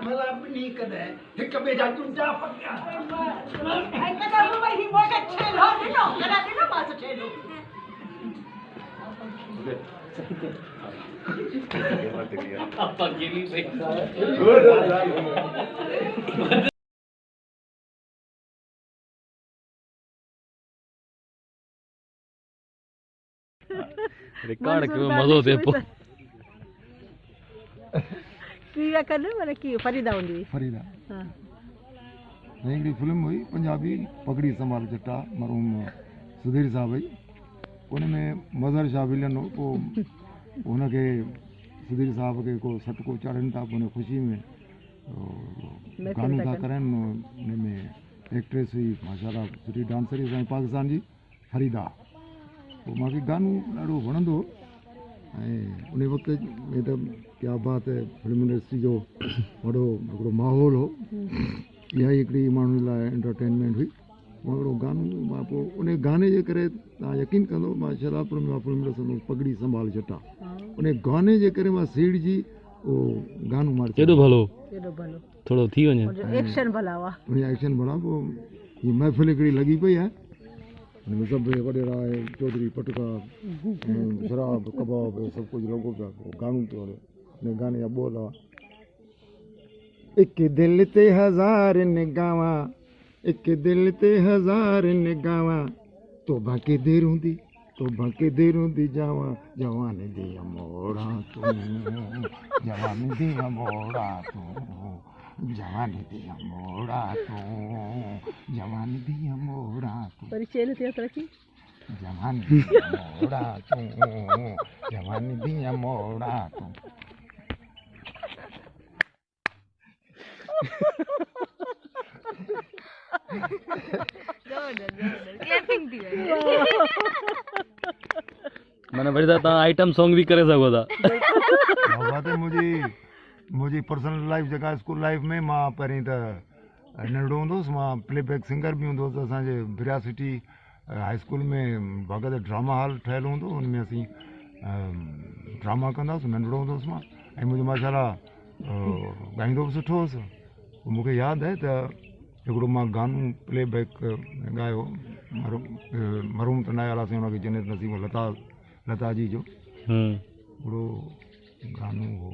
मला पण कदे हिक बे जा तुझा पक्का ऐका ना बाई ही मोठा छेल हो नो करा दे ना माझं छेल आपा गेली रिकॉर्ड क्यों मजो दे पो किया करने वाले की फरीदा हुंदी फरीदा हां हिकिड़ी फिल्म हुई पंजाबी पगड़ी संभाल जट्टा मरहूम सुधीर साहब हुई उन में मज़हर शाह विलन हो पोइ हुनखे सुधीर साहब खे को सटको चढ़नि था पोइ ख़ुशी में गानो था करनि उन में एक्ट्रेस हुई माशाल्लाह सुठी डांसर हुई असांजी पाकिस्तान जी फरीदा पोइ मूंखे गानो ॾाढो वणंदो ऐं उन वक़्त में त क्या बात है फिल्म इंडस्ट्री जो वॾो हिकिड़ो माहौल हो इहा ई हिकिड़ी माण्हुनि लाइ एंटरटेनमेंट हुई हिकिड़ो गानो मां पोइ उन गाने जे करे तव्हां यकीन कंदो मां शराबपुर में फिल्म ॾिसंदो पगड़ी संभाल जट्टा उन गाने जे करे मां सीड़ जी उहो गानो मार केॾो भलो थोड़ो थी वञे एक्शन भला हुआ उन एक्शन भला पोइ हीअ महफ़िल हिकिड़ी लॻी पई आहे हुन में सभु वॾेरा आहे चौधरी पटका शराब कबाब सभु कुझु लॻो पियो पोइ गानो पियो हले उन गाने जा ॿोल हुआ एक दिल ते हज़ार निगावां एक दिल ते हज़ार निगावां तोबा के देर हुंदी जावां जवान दिया मोड़ा तूं जवान दिया मोड़ा तूं जवान दिया मोड़ा तूं जवान दिया मोड़ा तूं परिचय लेते हैं की जवान दिया मोड़ा तूं जवान दिया मोड़ा तूं क्लैपिंग थी मैंने बड़ी ता आइटम सॉन्ग भी करे सको था बात है मुझी पर्सनल लाइफ जेका स्कूल लाइफ में मां पहिरीं त नंढो हूंदुसि मां प्लेबैक सिंगर बि हूंदो हुउसि असांजे बिरिया सिटी हाई स्कूल में भगत ड्रामा हॉल ठहियलु हूंदो हुन में असीं ड्रामा कंदा हुआसीं नंढड़ो हूंदो हुउसि मां ऐं मुंहिंजो माशाल्लाह ॻाईंदो बि सुठो हुउसि मूंखे यादि आहे त हिकिड़ो मां गानो प्लेबैक ॻायो मरहूम त न आयासीं हुनखे जन्नत नसीब लता जी जो हिकिड़ो गानो हो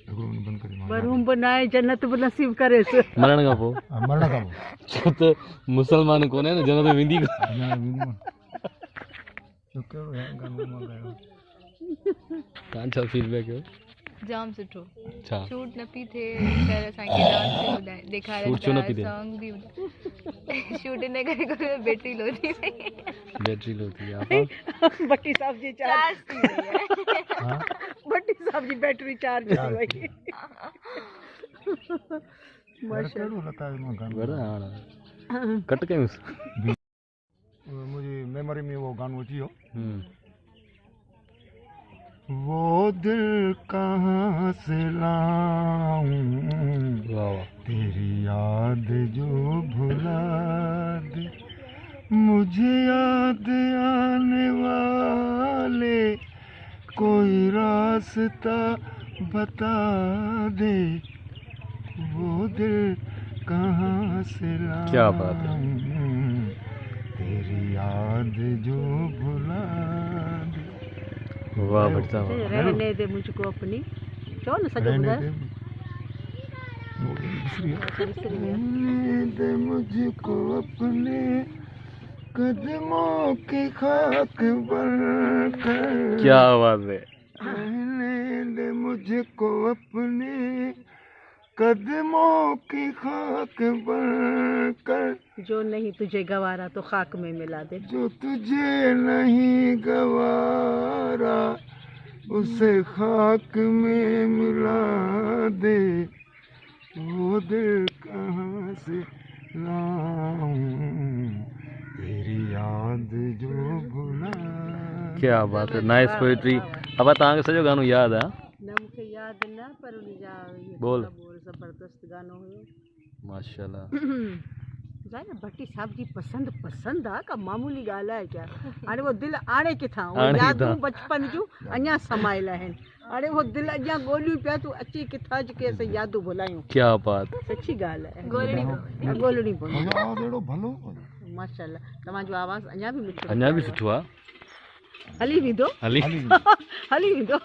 हिकिड़ो बंदि करे मरहूम बनाए जन्नत भी नसीब करे मरण खां पोइ छो त मुसलमान कोन्हे न जन्नत वेंदी कान छा फीडबैक हो जाम सुठो अच्छा शूट न पी थे कर असांखे डांस बि ॿुधाए ॾेखारे शूट छो न पई थिए? सॉन्ग बि ॿुधाए शूट इन करे कोई बैटरी लो थी वई बैटरी लो थी आपा बट्टी साहब जी चार्ज थी वई आहे हाँ बट्टी साहब जी बैटरी चार्ज थी वई कहिड़ो लता जो मां गानो वड़ा हां कट कयूंसि मुंहिंजी मेमोरी में वो गानो अची वियो वो दिल कहाँ से लाऊं वाह तेरी याद जो भुला दे मुझे याद आने वाले कोई रास्ता बता दे वो दिल कहाँ से लाऊं क्या बात है तेरी याद जो भुला दे वाह बढ़िया रहने दे मुझको अपनी चलो ना सजो बुधाए रहने दे मुझको अपने कदमों की खाक बनकर क्या आवाज है रहने दे मुझको अपने कदमों की खाक बनकर जो नहीं तुझे गवारा तो खाक में मिला दे जो तुझे नहीं गवारा उसे खाक में मिला दे वो दिल कहाँ से लाऊं तेरी याद जो भुला क्या बात है नाइस पोएट्री अब तव्हांखे सॼो गानो यादि आहे ना मुझे याद ना पर उन जा बोल जबरदस्त गानो हुयो माशाल्लाह ज़ाहिर भट्टी साहब जी पसंद आहे का मामूली ॻाल्हि आहे क्या हाणे वो दिलि आणे किथां आणे यादूं किथां। बचपन जूं अञा समायल आहिनि हाणे वो दिलि अञा ॻोल्हियूं पिया तूं अची किथां जेके असां यादूं भुलायूं क्या बात। सची ॻाल्हि आहे ॻोल्हणी ॻोल्हणी पवंदी मुंहिंजो आवाज़ अहिड़ो भलो माशाल्लाह तव्हांजो आवाज़ु अञा बि मिठो अञा बि सुठो आहे। हली वेंदो हली हली हली वेंदो